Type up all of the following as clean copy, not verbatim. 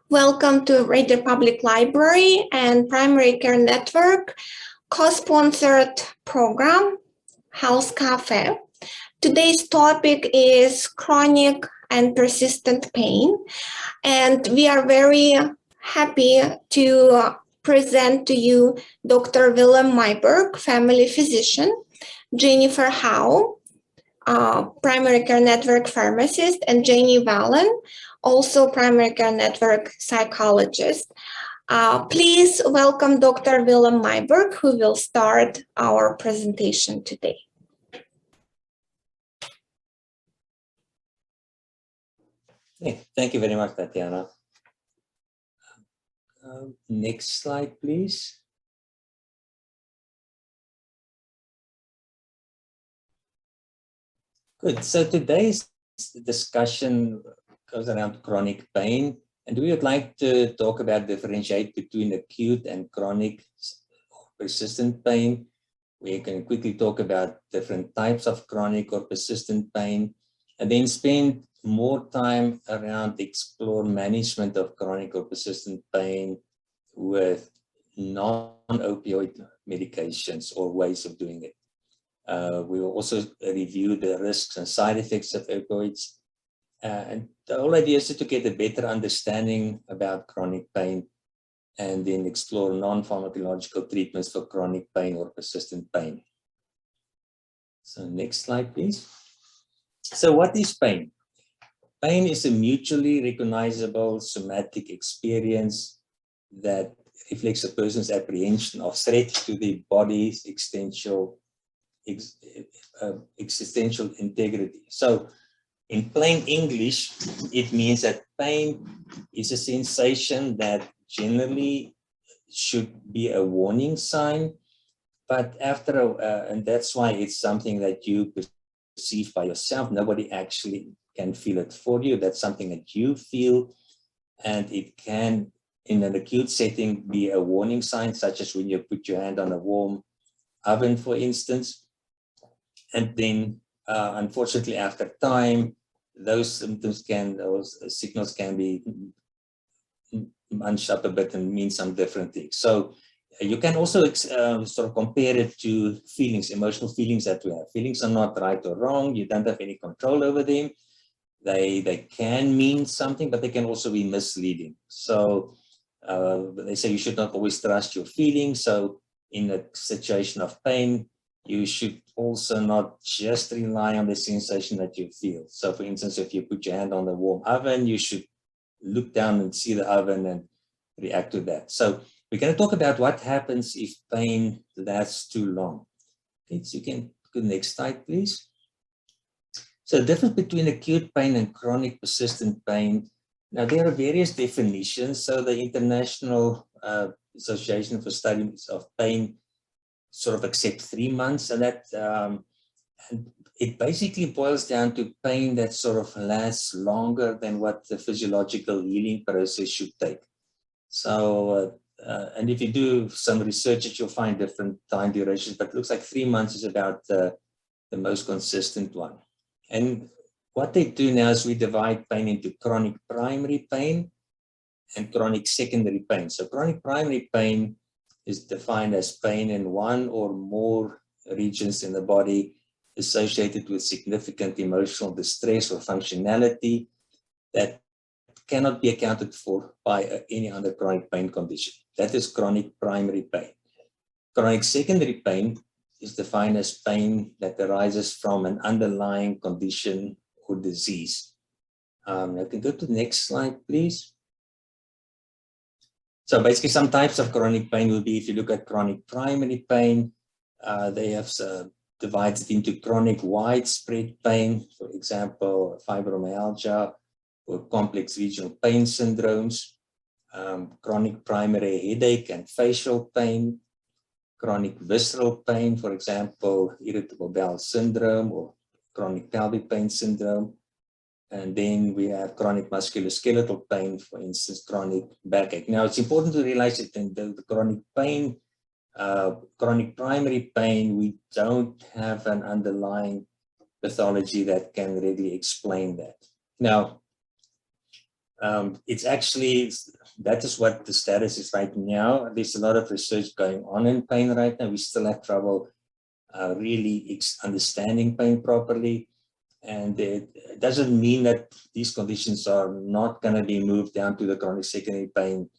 Welcome to Radio Public Library and Primary Care Network co-sponsored program, Health Café. Today's topic is chronic and persistent pain, and we are very happy to present to you Dr. Willem Myberg, family physician, Jennifer Howe, primary care network pharmacist, and Janie Valen, also primary care network psychologist. Please welcome Dr. Willem Myberg, who will start our presentation today. Thank you very much, Tatiana. Next slide, please. Good. So today's discussion goes around chronic pain, and we would like to talk about differentiate between acute and chronic persistent pain. We can quickly talk about different types of chronic or persistent pain, and then spend more time around explore management of chronic or persistent pain with non-opioid medications or ways of doing it. We will also review the risks and side effects of opioids. And the whole idea is to get a better understanding about chronic pain and then explore non-pharmacological treatments for chronic pain or persistent pain. So next slide, please. So what is pain? Pain is a mutually recognizable somatic experience that reflects a person's apprehension of threat to the body's existential integrity. So in plain English, it means that pain is a sensation that generally should be a warning sign, but and that's why it's something that you perceive by yourself. Nobody actually can feel it for you. That's something that you feel, and it can, in an acute setting, be a warning sign, such as when you put your hand on a warm oven, for instance. And then, unfortunately, after time, those symptoms those signals can be bunched up a bit and mean some different things. So you can also sort of compare it to feelings, emotional feelings that we have. Feelings are not right or wrong. You don't have any control over them. They can mean something, but they can also be misleading. So they say you should not always trust your feelings. So in a situation of pain, you should also not just rely on the sensation that you feel. So for instance, if you put your hand on the warm oven, you should look down and see the oven and react to that. So we're going to talk about what happens if pain lasts too long. Okay, so you can go to the next slide, please. So the difference between acute pain and chronic persistent pain. Now, there are various definitions. So the International Association for Studies of Pain sort of accepts 3 months, and that and it basically boils down to pain that sort of lasts longer than what the physiological healing process should take. So, and if you do some research, you'll find different time durations, but it looks like 3 months is about the most consistent one. And what they do now is we divide pain into chronic primary pain and chronic secondary pain. So chronic primary pain is defined as pain in one or more regions in the body associated with significant emotional distress or functionality that cannot be accounted for by any other chronic pain condition. That is chronic primary pain. Chronic secondary pain is defined as pain that arises from an underlying condition or disease. I can go to the next slide, please. So basically, some types of chronic pain will be, if you look at chronic primary pain, they have divided into chronic widespread pain, for example, fibromyalgia or complex regional pain syndromes, chronic primary headache and facial pain, chronic visceral pain, for example, irritable bowel syndrome or chronic pelvic pain syndrome. And then we have chronic musculoskeletal pain, for instance, chronic backache. Now, it's important to realize that in the chronic pain, chronic primary pain, we don't have an underlying pathology that can really explain that. Now, It's actually, that is what the status is right now. There's a lot of research going on in pain right now. We still have trouble really understanding pain properly. And it doesn't mean that these conditions are not going to be moved down to the chronic secondary pain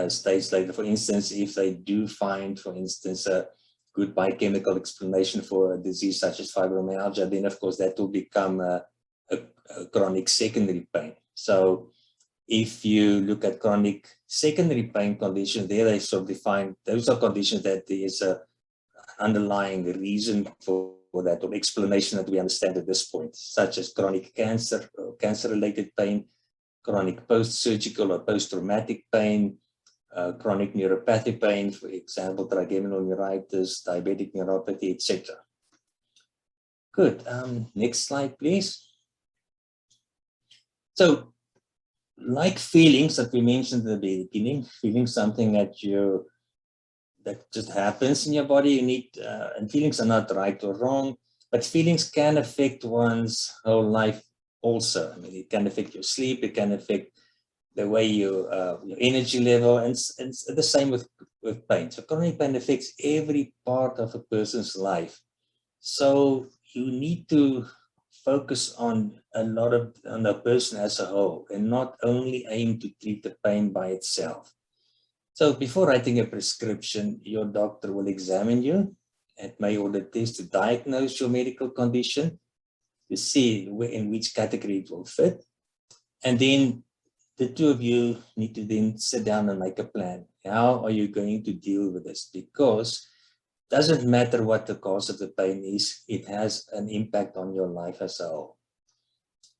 stage later. For instance, if they do find, for instance, a good biochemical explanation for a disease such as fibromyalgia, then of course that will become a chronic secondary pain. So if you look at chronic secondary pain conditions, there they sort of define, those are conditions that there is a underlying reason for that, or explanation that we understand at this point, such as chronic cancer, or cancer-related pain, chronic post-surgical or post-traumatic pain, chronic neuropathic pain, for example, trigeminal neuritis, diabetic neuropathy, etc. Good. Next slide, please. So, like feelings that we mentioned at the beginning, feeling something that just happens in your body, you need, and feelings are not right or wrong, but feelings can affect one's whole life also. I mean, it can affect your sleep, it can affect the way your energy level, and the same with pain. So chronic pain affects every part of a person's life. So you need to focus on the person as a whole, and not only aim to treat the pain by itself. So before writing a prescription, your doctor will examine you and may order tests to diagnose your medical condition, to see in which category it will fit. And then the two of you need to then sit down and make a plan. How are you going to deal with this? Because it doesn't matter what the cause of the pain is, it has an impact on your life as a whole.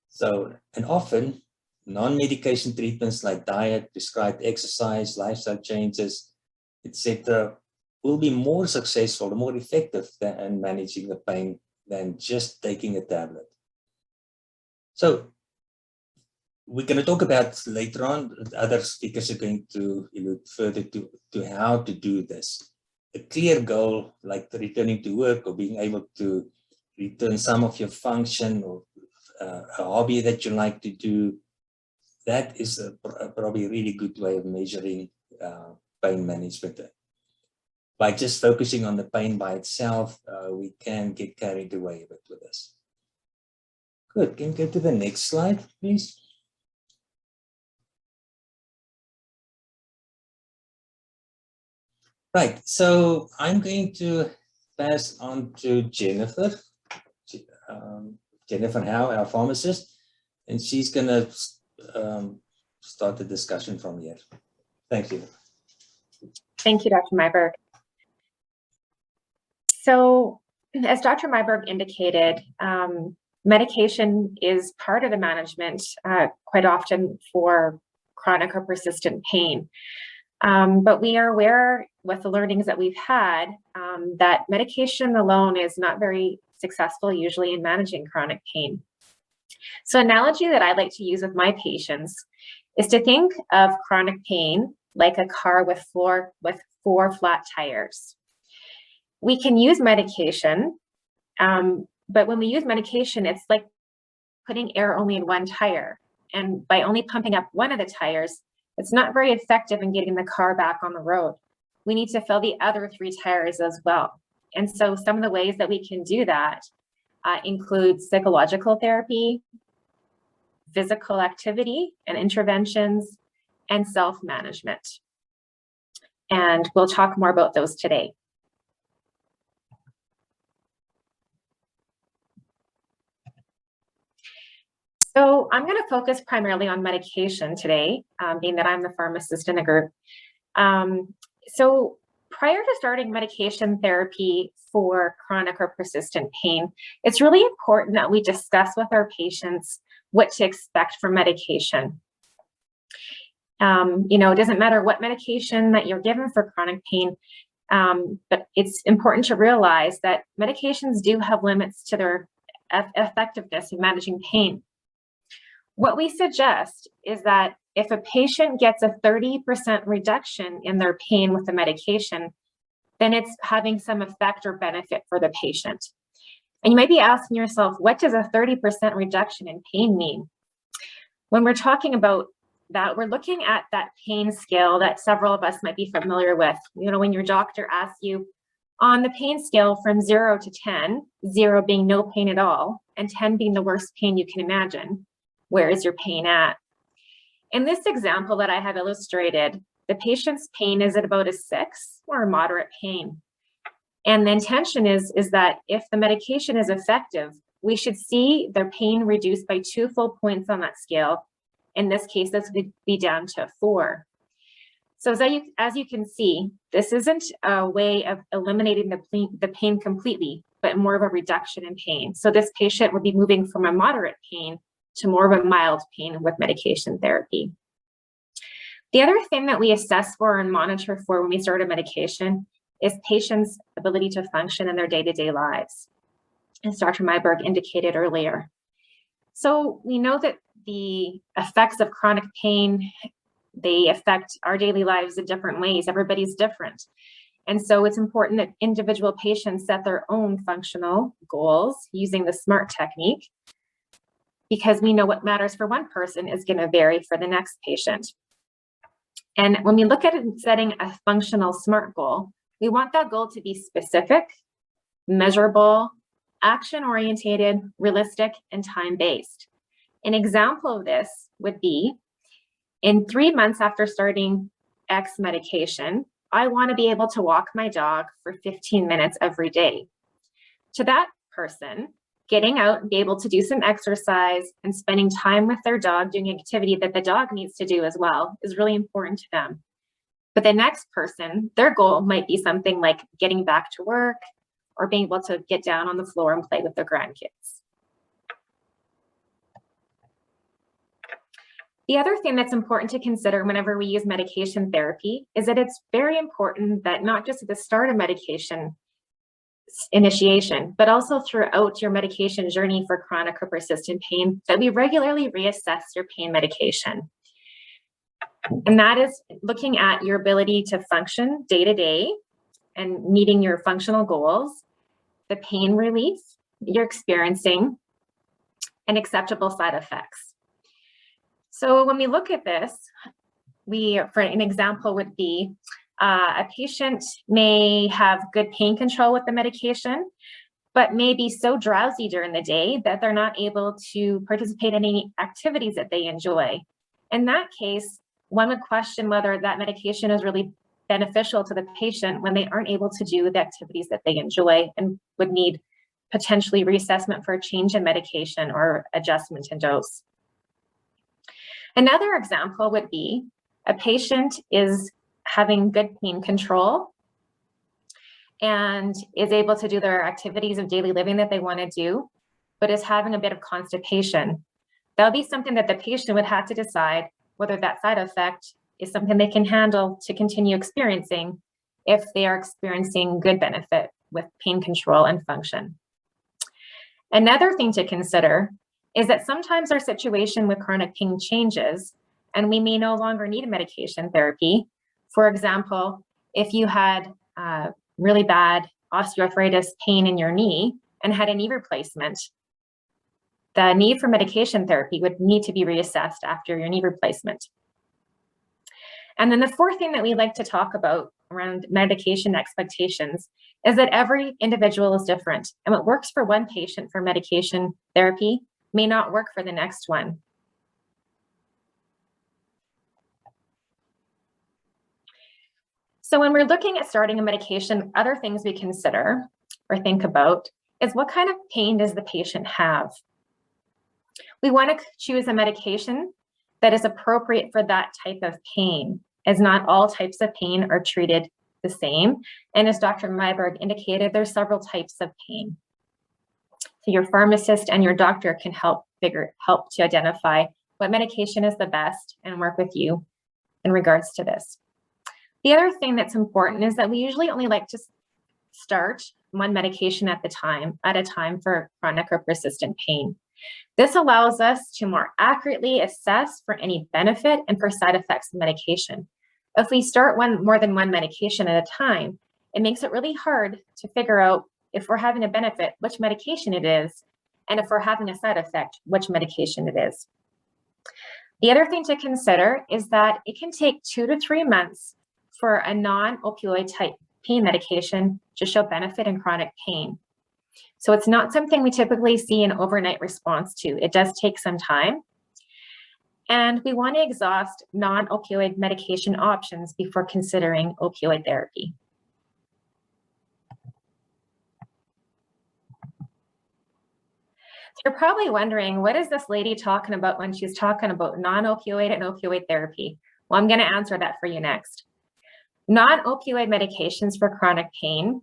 So, and often, non-medication treatments like diet, prescribed exercise, lifestyle changes, etc., will be more successful, more effective in managing the pain than just taking a tablet. So we're going to talk about later on, other speakers are going to allude further to how to do this. A clear goal, like returning to work or being able to return some of your function, or a hobby that you like to do, that is probably a really good way of measuring pain management. By just focusing on the pain by itself, we can get carried away a bit with this. Good. Can you go to the next slide, please? Right. So I'm going to pass on to Jennifer. Jennifer Howe, our pharmacist, and she's going to start the discussion from here. Thank you. Thank you, Dr. Myberg. So, as Dr. Myberg indicated, medication is part of the management quite often for chronic or persistent pain. But we are aware with the learnings that we've had that medication alone is not very successful usually in managing chronic pain. So analogy that I like to use with my patients is to think of chronic pain like a car with four flat tires. We can use medication, but when we use medication, it's like putting air only in one tire. And by only pumping up one of the tires, it's not very effective in getting the car back on the road. We need to fill the other 3 tires as well. And so some of the ways that we can do that include psychological therapy, physical activity and interventions, and self-management. And we'll talk more about those today. So I'm going to focus primarily on medication today, being that I'm the pharmacist in the group. So prior to starting medication therapy for chronic or persistent pain, it's really important that we discuss with our patients what to expect from medication. It doesn't matter what medication that you're given for chronic pain, but it's important to realize that medications do have limits to their effectiveness in managing pain. What we suggest is that if a patient gets a 30% reduction in their pain with the medication, then it's having some effect or benefit for the patient. And you might be asking yourself, what does a 30% reduction in pain mean? When we're talking about that we're looking at that pain scale that several of us might be familiar with. You know, when your doctor asks you on the pain scale from 0 to 10, 0 being no pain at all, and 10 being the worst pain you can imagine, where is your pain at? In this example that I have illustrated, the patient's pain is at about a 6 or a moderate pain. And the intention is that if the medication is effective, we should see their pain reduced by 2 full points on that scale. In this case, this would be down to 4. So as you can see, this isn't a way of eliminating the pain completely, but more of a reduction in pain. So this patient would be moving from a moderate pain to more of a mild pain with medication therapy. The other thing that we assess for and monitor for when we start a medication is patients' ability to function in their day-to-day lives, as Dr. Myberg indicated earlier. So we know that the effects of chronic pain, they affect our daily lives in different ways. Everybody's different. And so it's important that individual patients set their own functional goals using the SMART technique, because we know what matters for one person is going to vary for the next patient. And when we look at setting a functional SMART goal, we want that goal to be specific, measurable, action-oriented, realistic, and time-based. An example of this would be, in 3 months after starting X medication, I want to be able to walk my dog for 15 minutes every day. To that person, getting out and be able to do some exercise and spending time with their dog doing activity that the dog needs to do as well is really important to them. But the next person, their goal might be something like getting back to work or being able to get down on the floor and play with their grandkids. The other thing that's important to consider whenever we use medication therapy is that it's very important that not just at the start of medication initiation, but also throughout your medication journey for chronic or persistent pain, that we regularly reassess your pain medication. And that is looking at your ability to function day to day and meeting your functional goals, the pain relief you're experiencing, and acceptable side effects. So when we look at this, for an example would be a patient may have good pain control with the medication, but may be so drowsy during the day that they're not able to participate in any activities that they enjoy. In that case, one would question whether that medication is really beneficial to the patient when they aren't able to do the activities that they enjoy and would need potentially reassessment for a change in medication or adjustment in dose. Another example would be a patient is having good pain control and is able to do their activities of daily living that they want to do, but is having a bit of constipation. That'll be something that the patient would have to decide whether that side effect is something they can handle to continue experiencing if they are experiencing good benefit with pain control and function. Another thing to consider is that sometimes our situation with chronic pain changes and we may no longer need a medication therapy. For example, if you had really bad osteoarthritis pain in your knee and had a knee replacement, the need for medication therapy would need to be reassessed after your knee replacement. And then the fourth thing that we like to talk about around medication expectations is that every individual is different, and what works for one patient for medication therapy may not work for the next one. So when we're looking at starting a medication, other things we consider or think about is what kind of pain does the patient have? We want to choose a medication that is appropriate for that type of pain, as not all types of pain are treated the same. And as Dr. Myberg indicated, there's several types of pain. So your pharmacist and your doctor can help to identify what medication is the best and work with you in regards to this. The other thing that's important is that we usually only like to start one medication at a time for chronic or persistent pain. This allows us to more accurately assess for any benefit and for side effects of medication. If we start more than one medication at a time, it makes it really hard to figure out if we're having a benefit, which medication it is, and if we're having a side effect, which medication it is. The other thing to consider is that it can take 2 to 3 months for a non-opioid type pain medication to show benefit in chronic pain. So it's not something we typically see an overnight response to. It does take some time. And we want to exhaust non-opioid medication options before considering opioid therapy. So you're probably wondering, what is this lady talking about when she's talking about non-opioid and opioid therapy? Well, I'm going to answer that for you next. Non-opioid medications for chronic pain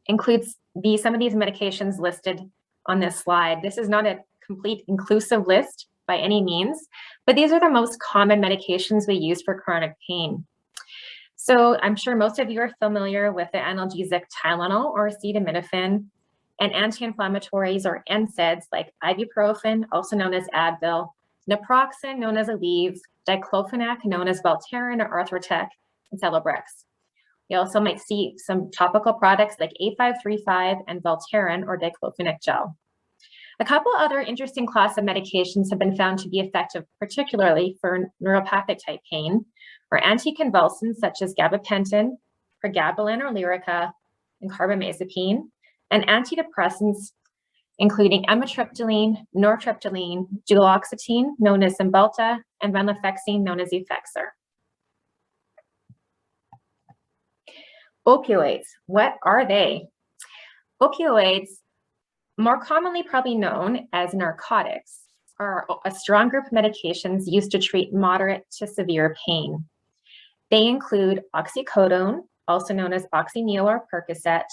includes some of these medications listed on this slide. This is not a complete inclusive list by any means, but these are the most common medications we use for chronic pain. So I'm sure most of you are familiar with the analgesic Tylenol or acetaminophen, and anti-inflammatories or NSAIDs like ibuprofen, also known as Advil, naproxen, known as Aleve, diclofenac, known as Voltaren or Arthrotec, and Celebrex. You also might see some topical products like A535 and Voltaren or diclofenac gel. A couple other interesting class of medications have been found to be effective, particularly for neuropathic type pain, or anticonvulsants such as gabapentin, pregabalin or Lyrica, and carbamazepine, and antidepressants including amitriptyline, nortriptyline, duloxetine, known as Cymbalta, and venlafaxine, known as Effexor. Opioids, what are they? Opioids, more commonly probably known as narcotics, are a strong group of medications used to treat moderate to severe pain. They include oxycodone, also known as Oxyneo or Percocet,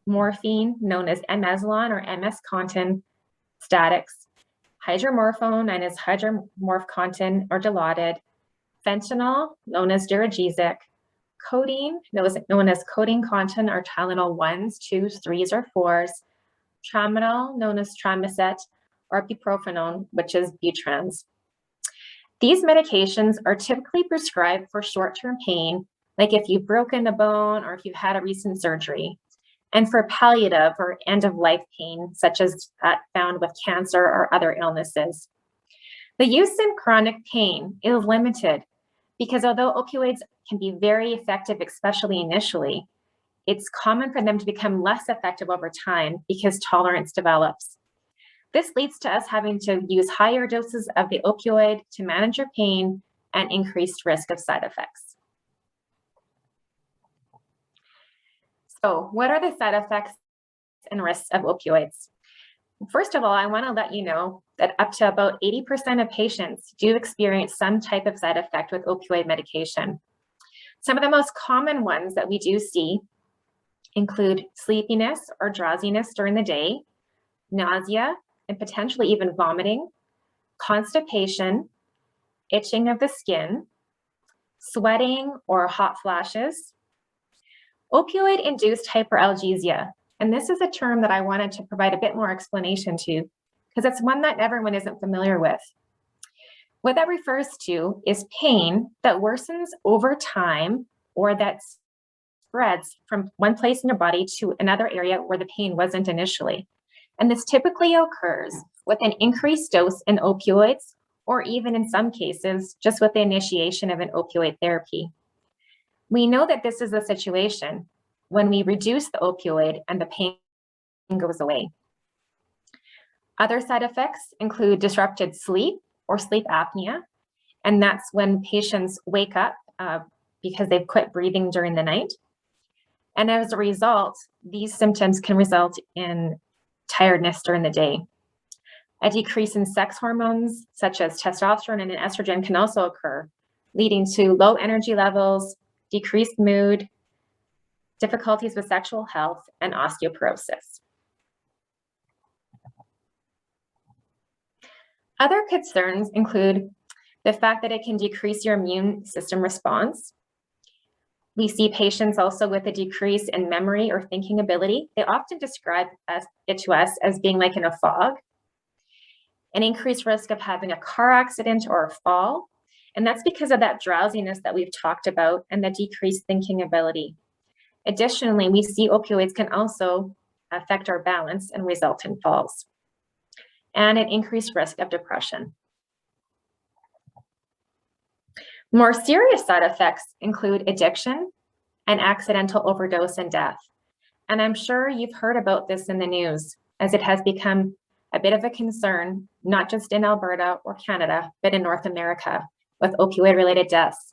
morphine, known as Emezolon or MS-Contin, Statix, hydromorphone, known as Hydromorphcontin or Dilaudid, fentanyl, known as Duragesic, codeine, known as codeine Contin or Tylenol 1s, 2s, 3s, or 4s, tramadol, known as Tramacet, or bupropion, which is Butrans. These medications are typically prescribed for short-term pain, like if you've broken a bone or if you've had a recent surgery, and for palliative or end-of-life pain, such as that found with cancer or other illnesses. The use in chronic pain is limited because although opioids can be very effective, especially initially, it's common for them to become less effective over time because tolerance develops. This leads to us having to use higher doses of the opioid to manage your pain and increased risk of side effects. So what are the side effects and risks of opioids? First of all, I want to let you know that up to about 80% of patients do experience some type of side effect with opioid medication. Some of the most common ones that we do see include sleepiness or drowsiness during the day, nausea, and potentially even vomiting, constipation, itching of the skin, sweating or hot flashes, opioid-induced hyperalgesia. And this is a term that I wanted to provide a bit more explanation to, because it's one that everyone isn't familiar with. What that refers to is pain that worsens over time or that spreads from one place in your body to another area where the pain wasn't initially. And this typically occurs with an increased dose in opioids, or even in some cases, just with the initiation of an opioid therapy. We know that this is a situation when we reduce the opioid and the pain goes away. Other side effects include disrupted sleep or sleep apnea, and that's when patients wake up because they've quit breathing during the night. And as a result, these symptoms can result in tiredness during the day. A decrease in sex hormones, such as testosterone and estrogen, can also occur, leading to low energy levels, decreased mood, difficulties with sexual health, and osteoporosis. Other concerns include the fact that it can decrease your immune system response. We see patients also with a decrease in memory or thinking ability. They often describe it to us as being like in a fog. An increased risk of having a car accident or a fall. And that's because of that drowsiness that we've talked about and the decreased thinking ability. Additionally, we see opioids can also affect our balance and result in falls. And an increased risk of depression. More serious side effects include addiction and accidental overdose and death. And I'm sure you've heard about this in the news, as it has become a bit of a concern, not just in Alberta or Canada, but in North America with opioid-related deaths.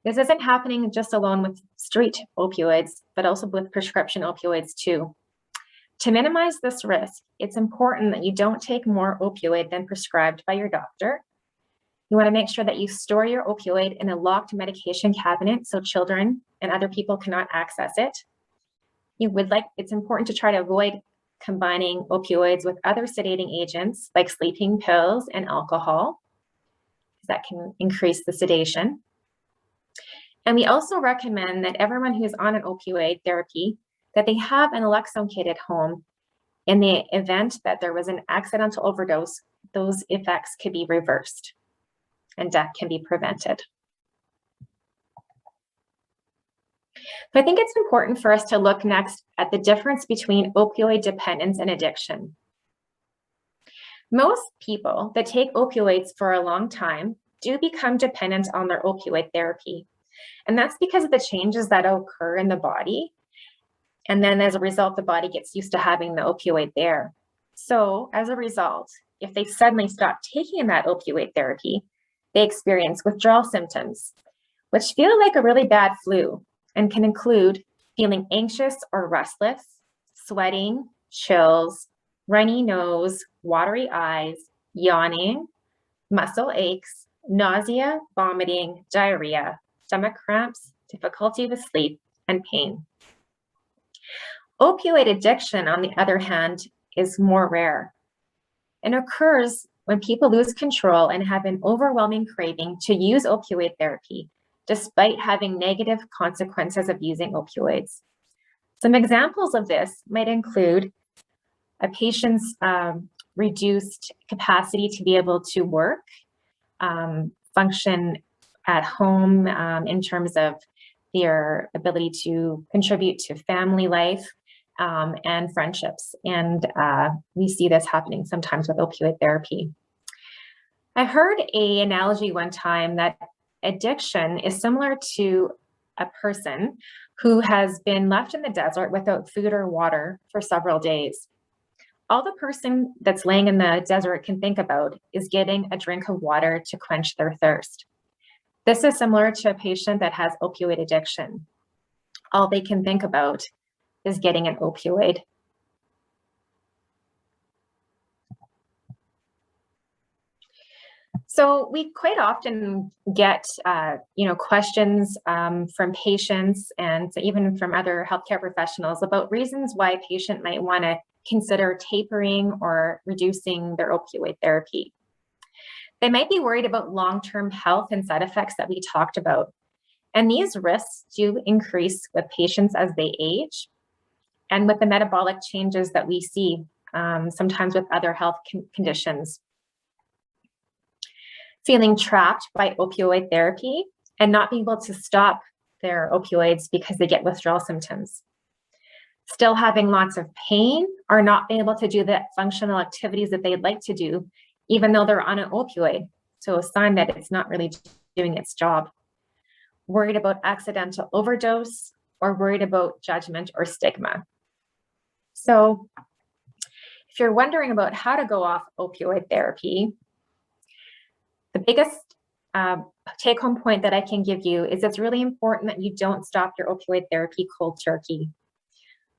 This isn't happening just alone with street opioids, but also with prescription opioids too. To minimize this risk, it's important that you don't take more opioid than prescribed by your doctor. You want to make sure that you store your opioid in a locked medication cabinet so children and other people cannot access it. It's important to try to avoid combining opioids with other sedating agents like sleeping pills and alcohol, because that can increase the sedation. And we also recommend that everyone who's on an opioid therapy, that they have an naloxone kit at home. In the event that there was an accidental overdose, those effects could be reversed and death can be prevented. So I think it's important for us to look next at the difference between opioid dependence and addiction. Most people that take opioids for a long time do become dependent on their opioid therapy. And that's because of the changes that occur in the body. And then as a result, the body gets used to having the opioid there. So as a result, if they suddenly stop taking that opioid therapy, they experience withdrawal symptoms, which feel like a really bad flu and can include feeling anxious or restless, sweating, chills, runny nose, watery eyes, yawning, muscle aches, nausea, vomiting, diarrhea, stomach cramps, difficulty with sleep, and pain. Opioid addiction, on the other hand, is more rare and occurs when people lose control and have an overwhelming craving to use opioid therapy, despite having negative consequences of using opioids. Some examples of this might include a patient's reduced capacity to be able to work, function at home in terms of their ability to contribute to family life and friendships. And we see this happening sometimes with opioid therapy. I heard an analogy one time that addiction is similar to a person who has been left in the desert without food or water for several days. All the person that's laying in the desert can think about is getting a drink of water to quench their thirst. This is similar to a patient that has opioid addiction. All they can think about is getting an opioid. So we quite often get, questions from patients and even from other healthcare professionals about reasons why a patient might want to consider tapering or reducing their opioid therapy. They might be worried about long-term health and side effects that we talked about. And these risks do increase with patients as they age and with the metabolic changes that we see sometimes with other health conditions. Feeling trapped by opioid therapy and not being able to stop their opioids because they get withdrawal symptoms. Still having lots of pain or not being able to do the functional activities that they'd like to do, even though they're on an opioid. So a sign that it's not really doing its job. Worried about accidental overdose or worried about judgment or stigma. So if you're wondering about how to go off opioid therapy, the biggest take-home point that I can give you is it's really important that you don't stop your opioid therapy cold turkey.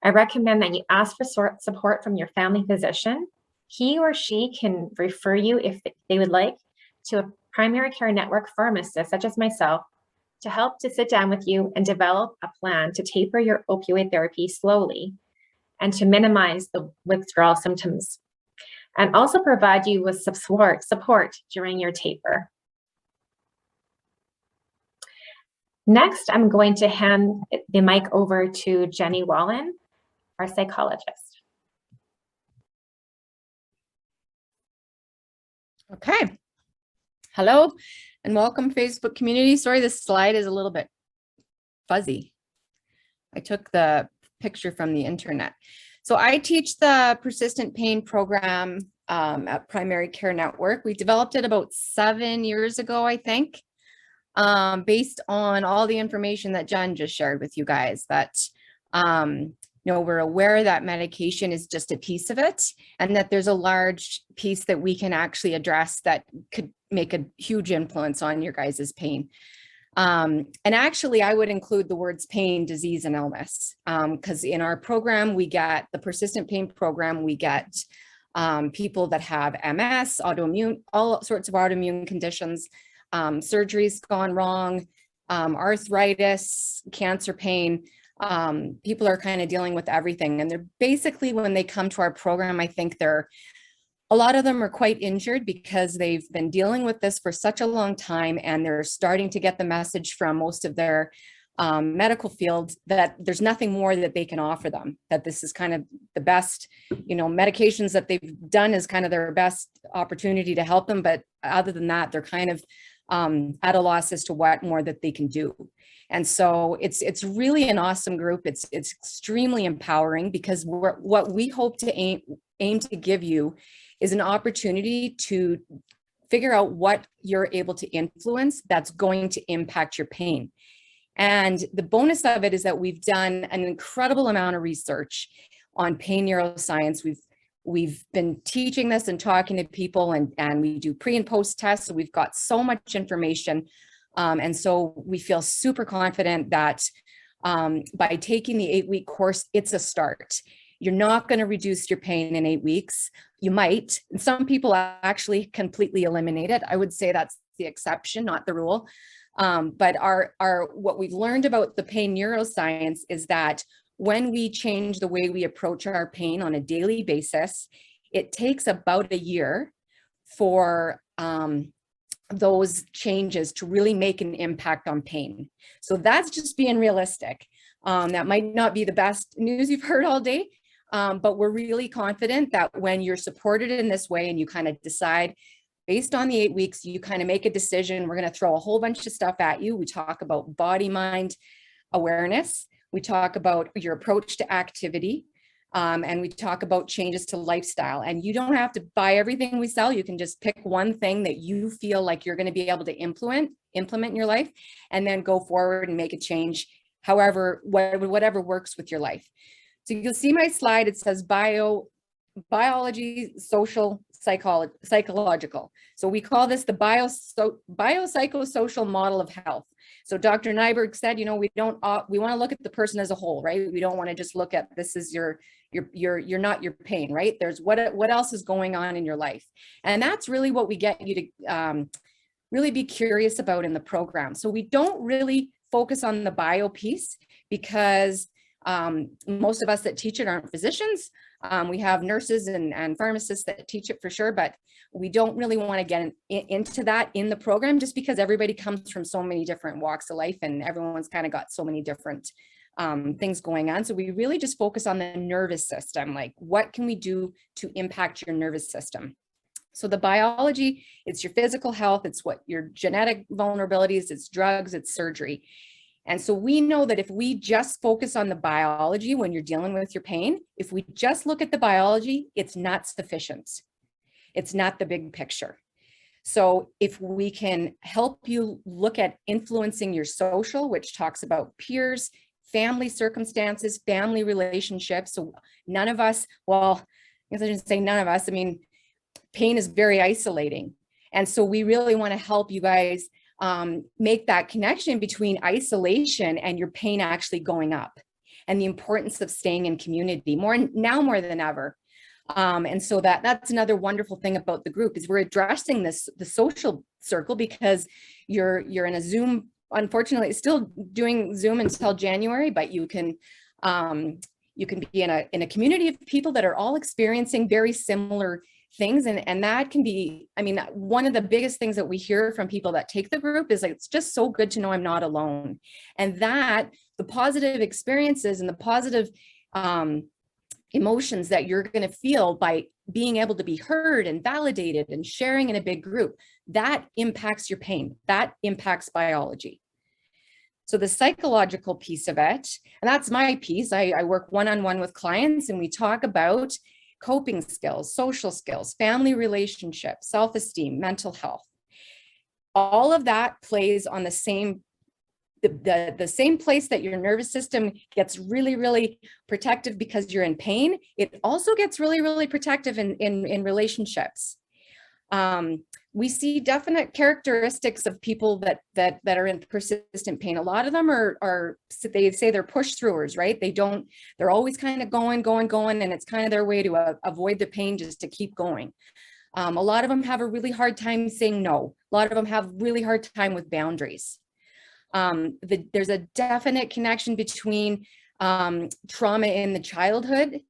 I recommend that you ask for support from your family physician. He or she can refer you, if they would like, to a primary care network pharmacist, such as myself, to help to sit down with you and develop a plan to taper your opioid therapy slowly and to minimize the withdrawal symptoms, and also provide you with support during your taper. Next, I'm going to hand the mic over to Jenny Wallen, our psychologist. Okay. Hello and welcome, Facebook community. Sorry, this slide is a little bit fuzzy. I took the picture from the internet. So I teach the persistent pain program at Primary Care Network. We developed it about 7 years ago, I think. based on all the information that Jen just shared with you guys, that we're aware that medication is just a piece of it, and that there's a large piece that we can actually address that could make a huge influence on your guys' pain. And actually, I would include the words pain, disease, and illness, because in our program, we get the persistent pain program, we get people that have MS, autoimmune, all sorts of autoimmune conditions, surgeries gone wrong, arthritis, cancer pain. People are kind of dealing with everything. And they're basically, when they come to our program, I think a lot of them are quite injured because they've been dealing with this for such a long time, and they're starting to get the message from most of their medical field that there's nothing more that they can offer them, that this is kind of the best, medications that they've done is kind of their best opportunity to help them. But other than that, they're kind of at a loss as to what more that they can do. And so it's really an awesome group. It's extremely empowering, because what we hope to aim to give you is an opportunity to figure out what you're able to influence that's going to impact your pain. And the bonus of it is that we've done an incredible amount of research on pain neuroscience. We've been teaching this and talking to people, and we do pre and post tests. So we've got so much information. And so we feel super confident that by taking the 8-week course, it's a start. You're not going to reduce your pain in 8 weeks. You might, and some people actually completely eliminate it. I would say that's the exception, not the rule. But what we've learned about the pain neuroscience is that when we change the way we approach our pain on a daily basis, it takes about a year for those changes to really make an impact on pain. So that's just being realistic. That might not be the best news you've heard all day, but we're really confident that when you're supported in this way and you kind of decide, based on the 8 weeks, you kind of make a decision, we're going to throw a whole bunch of stuff at you. We talk about body, mind awareness. We talk about your approach to activity. And we talk about changes to lifestyle. And you don't have to buy everything we sell. You can just pick one thing that you feel like you're going to be able to implement in your life, and then go forward and make a change, however, whatever works with your life. So you'll see my slide. It says biology, social, psychological. So we call this the biopsychosocial model of health. So Dr. Nyberg said, we want to look at the person as a whole, right? We don't want to just look at this as you're not your pain, right? There's what else is going on in your life. And that's really what we get you to really be curious about in the program. So we don't really focus on the bio piece, because most of us that teach it aren't physicians. We have nurses and pharmacists that teach it for sure, but we don't really want to get into that in the program, just because everybody comes from so many different walks of life, and everyone's kind of got so many different things going on. So we really just focus on the nervous system, like what can we do to impact your nervous system? So the biology, it's your physical health, it's what your genetic vulnerabilities, it's drugs, it's surgery. And so we know that if we just focus on the biology when you're dealing with your pain, if we just look at the biology, it's not sufficient. It's not the big picture. So if we can help you look at influencing your social, which talks about peers, family circumstances, family relationships. So none of us, well, I guess I shouldn't say none of us, I mean, pain is very isolating. And so we really want to help you guys make that connection between isolation and your pain actually going up, and the importance of staying in community more than ever. And so that's another wonderful thing about the group, is we're addressing the social circle, because you're in a Zoom. Unfortunately, it's still doing Zoom until January, but you can be in a community of people that are all experiencing very similar things. And that can be, I mean, one of the biggest things that we hear from people that take the group is like, it's just so good to know I'm not alone. And that the positive experiences and the positive emotions that you're going to feel by being able to be heard and validated and sharing in a big group, that impacts your pain, that impacts biology. So the psychological piece of it, and that's my piece, I work one-on-one with clients, and we talk about coping skills, social skills, family relationships, self-esteem, mental health. all of that plays on the same the same place that your nervous system gets really, really protective because you're in pain. It also gets really, really protective in relationships. We see definite characteristics of people that are in persistent pain. A lot of them are they say they're push throughers, right? They're always kind of going, and it's kind of their way to avoid the pain, just to keep going. A lot of them have a really hard time saying no. A lot of them have really hard time with boundaries. There's a definite connection between trauma in the childhood,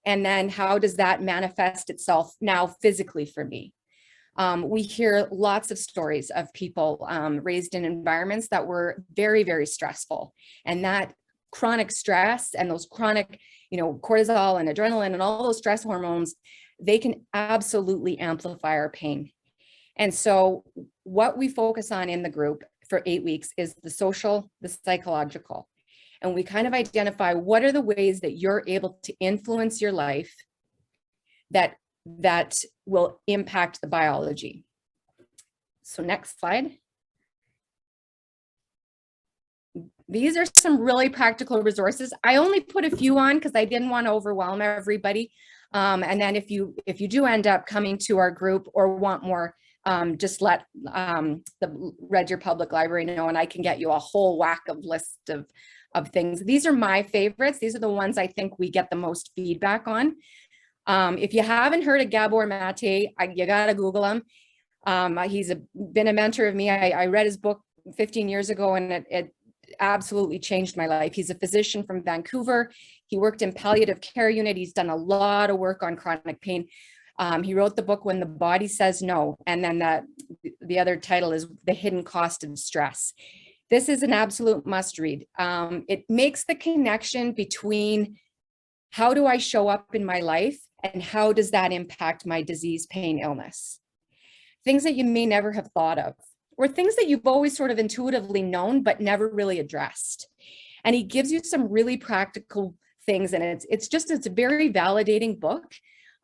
and then how does that manifest itself now physically for me? We hear lots of stories of people raised in environments that were very, very stressful, and that chronic stress and those chronic, cortisol and adrenaline and all those stress hormones, they can absolutely amplify our pain. And so what we focus on in the group for 8 weeks is the social, the psychological, and we kind of identify what are the ways that you're able to influence your life that will impact the biology. So next slide. These are some really practical resources. I only put a few on because I didn't want to overwhelm everybody. And then if you do end up coming to our group or want more, just let the Red Deer Public Library know, and I can get you a whole whack of list of things. These are my favorites. These are the ones I think we get the most feedback on. If you haven't heard of Gabor Mate, you gotta Google him. He's been a mentor of me. I read his book 15 years ago, and it absolutely changed my life. He's a physician from Vancouver. He worked in palliative care unit. He's done a lot of work on chronic pain. He wrote the book When the Body Says No, and then the other title is The Hidden Cost of Stress. This is an absolute must read. It makes the connection between how do I show up in my life and how does that impact my disease, pain, illness? Things that you may never have thought of, or things that you've always sort of intuitively known but never really addressed. And he gives you some really practical things, and it's a very validating book.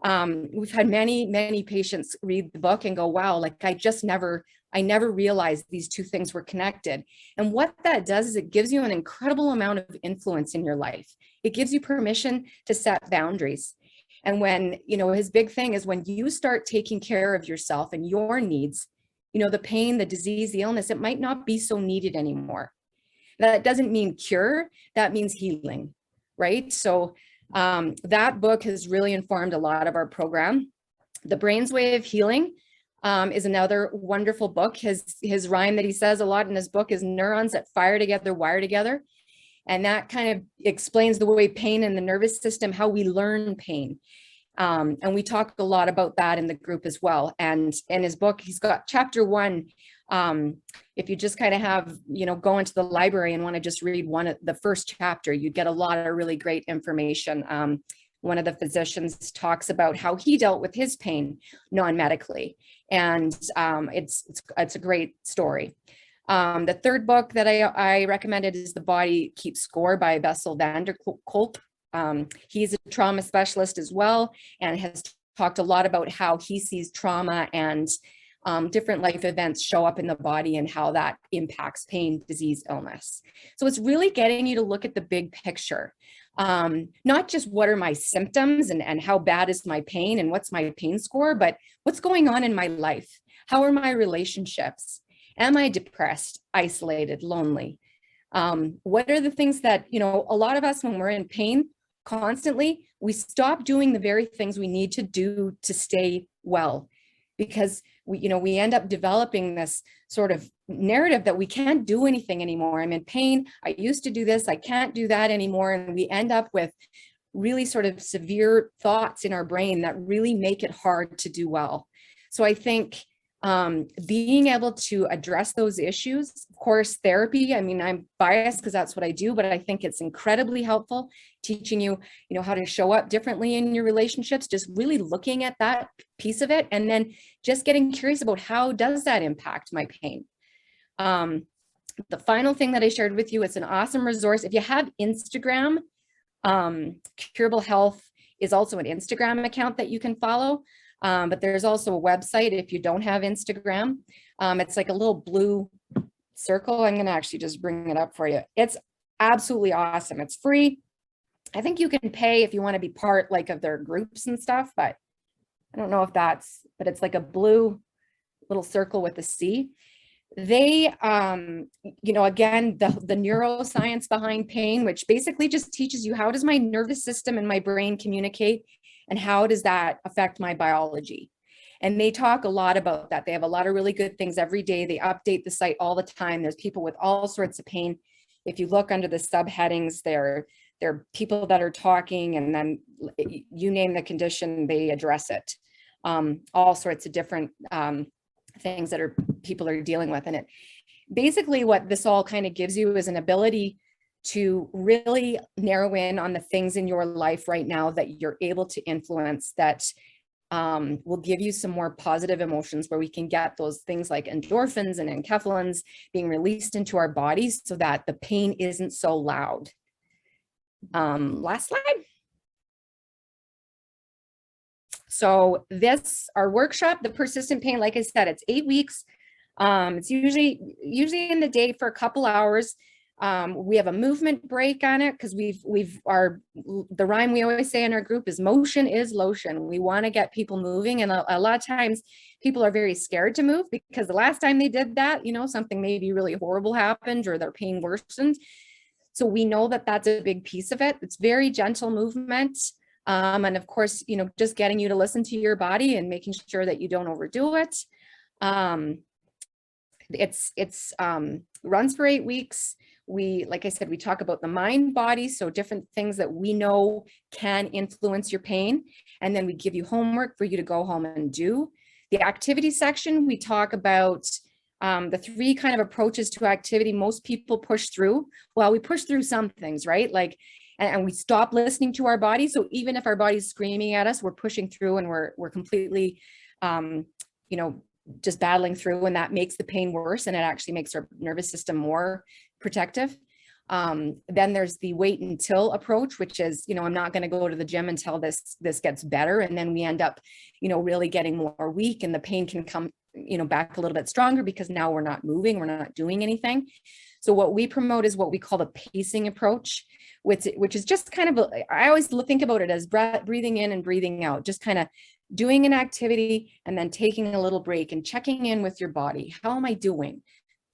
We've had many patients read the book and go, wow, like I never realized these two things were connected. And what that does is it gives you an incredible amount of influence in your life. It gives you permission to set boundaries. And when, his big thing is when you start taking care of yourself and your needs, the pain, the disease, the illness, it might not be so needed anymore. That doesn't mean cure, that means healing, right? So that book has really informed a lot of our program. The Brain's Way of Healing is another wonderful book. His rhyme that he says a lot in his book is neurons that fire together, wire together. And that kind of explains the way pain in the nervous system, how we learn pain. And we talk a lot about that in the group as well. And in his book, he's got chapter 1. If you just kind of have, go into the library and want to just read the first chapter, you'd get a lot of really great information. One of the physicians talks about how he dealt with his pain non-medically. And it's a great story. The third book that I recommended is The Body Keeps Score by Bessel van der Kolk. He's a trauma specialist as well, and has talked a lot about how he sees trauma and different life events show up in the body and how that impacts pain, disease, illness. So it's really getting you to look at the big picture. Not just what are my symptoms and how bad is my pain and what's my pain score, but what's going on in my life? How are my relationships? Am I depressed, isolated, lonely? What are the things that, a lot of us, when we're in pain constantly, we stop doing the very things we need to do to stay well, because we end up developing this sort of narrative that we can't do anything anymore. I'm in pain. I used to do this. I can't do that anymore. And we end up with really sort of severe thoughts in our brain that really make it hard to do well. So I think being able to address those issues, of course, therapy, I'm biased because that's what I do, but I think it's incredibly helpful teaching you, how to show up differently in your relationships, just really looking at that piece of it. And then just getting curious about how does that impact my pain? The final thing that I shared with you, it's an awesome resource. If you have Instagram, Curable Health is also an Instagram account that you can follow. But there's also a website if you don't have Instagram. It's like a little blue circle. I'm going to actually just bring it up for you. It's absolutely awesome. It's free. I think you can pay if you want to be part like of their groups and stuff, but I don't know if that's, but it's like a blue little circle with a C. They, you know, again, the neuroscience behind pain, which basically just teaches you how does my nervous system and my brain communicate and how does that affect my biology? And they talk a lot about that. They have a lot of really good things every day. They update the site all the time. There's people with all sorts of pain. If you look under the subheadings, there are people that are talking, and then you name the condition, they address it. All sorts of different things that people are dealing with. And it basically what this all kind of gives you is an ability to really narrow in on the things in your life right now that you're able to influence, that will give you some more positive emotions, where we can get those things like endorphins and enkephalins being released into our bodies so that the pain isn't so loud. Last slide. So this, our workshop, the persistent pain, like I said, it's 8 weeks. It's usually in the day for a couple hours. We have a movement break on it because the rhyme we always say in our group is motion is lotion. We want to get people moving. And a lot of times people are very scared to move because the last time they did that, you know, something maybe really horrible happened or their pain worsened. So we know that that's a big piece of it. It's very gentle movement. And of course, you know, just getting you to listen to your body and making sure that you don't overdo it. It's runs for 8 weeks. Like I said, we talk about the mind, body, so different things that we know can influence your pain. And then we give you homework for you to go home and do. The activity section, we talk about the 3 kind of approaches to activity most people push through. Well, we push through some things, right? Like, and we stop listening to our body. So even if our body's screaming at us, we're pushing through and we're completely, you know, just battling through, and that makes the pain worse, and it actually makes our nervous system more protective. Then there's the wait until approach, which is, you know, I'm not going to go to the gym until this gets better, and then we end up, you know, really getting more weak, and the pain can come, you know, back a little bit stronger because now we're not moving, we're not doing anything. So what we promote is what we call the pacing approach, which is just kind of, I always think about it as breathing in and breathing out, just kind of doing an activity and then taking a little break and checking in with your body. How am I doing?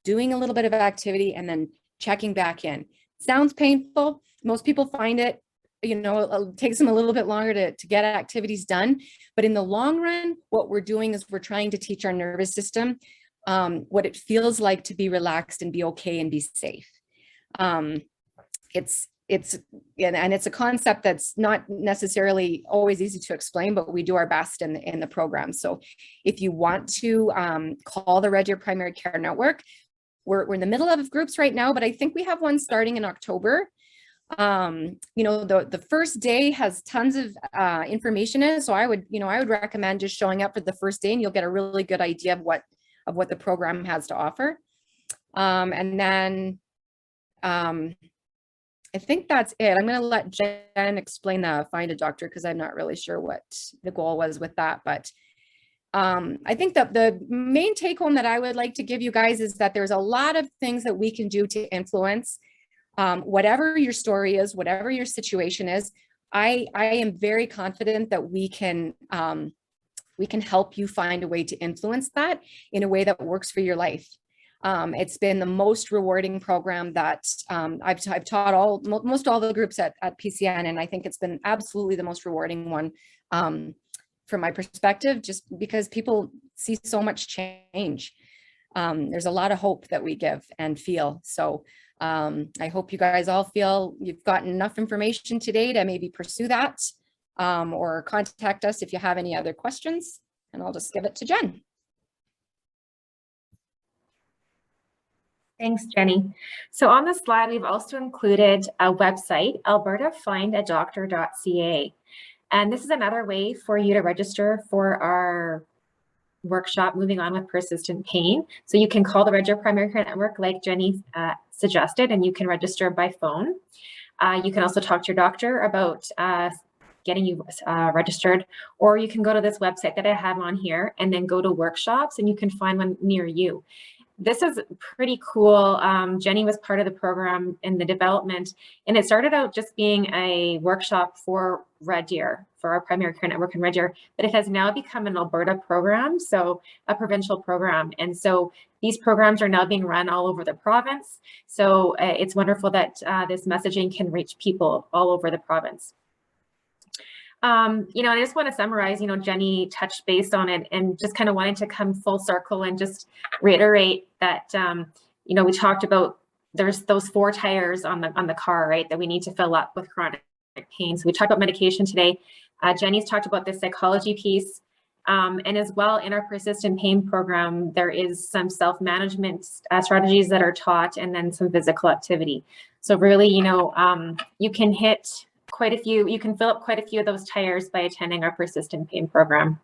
Doing a little bit of activity and then checking back in. Sounds painful. Most people find it, you know, it takes them a little bit longer to get activities done. But in the long run, what we're doing is we're trying to teach our nervous system what it feels like to be relaxed and be okay and be safe. It's a concept that's not necessarily always easy to explain, but we do our best in the program. So if you want to call the Red Deer Primary Care Network, we're in the middle of groups right now, but I think we have one starting in October. You know, the first day has tons of information in it. So I would recommend just showing up for the first day, and you'll get a really good idea of what the program has to offer. And then I think that's it. I'm going to let Jen explain the find a doctor because I'm not really sure what the goal was with that. But I think that the main take home that I would like to give you guys is that there's a lot of things that we can do to influence whatever your story is, whatever your situation is. I am very confident that we can help you find a way to influence that in a way that works for your life. It's been the most rewarding program that I've taught most all the groups at PCN, and I think it's been absolutely the most rewarding one from my perspective, just because people see so much change. There's a lot of hope that we give and feel. So I hope you guys all feel you've gotten enough information today to maybe pursue that, or contact us if you have any other questions, and I'll just give it to Jen. Thanks, Jenny. So on the slide, we've also included a website, albertafindadoctor.ca. And this is another way for you to register for our workshop, Moving On with Persistent Pain. So you can call the Red Deer Primary Care Network like Jenny suggested, and you can register by phone. You can also talk to your doctor about getting you registered, or you can go to this website that I have on here and then go to workshops, and you can find one near you. This is pretty cool. Jenny was part of the program in the development, and it started out just being a workshop for Red Deer, for our primary care network in Red Deer, but it has now become an Alberta program, so a provincial program. And so these programs are now being run all over the province. So it's wonderful that this messaging can reach people all over the province. You know, I just want to summarize, you know, Jenny touched base on it, and just kind of wanted to come full circle and just reiterate that, you know, we talked about there's those 4 tires on the car, right, that we need to fill up with chronic pain. So we talked about medication today. Jenny's talked about the psychology piece. And as well, in our persistent pain program, there is some self-management strategies that are taught, and then some physical activity. So really, you know, you can hit quite a few, you can fill up quite a few of those tires by attending our persistent pain program.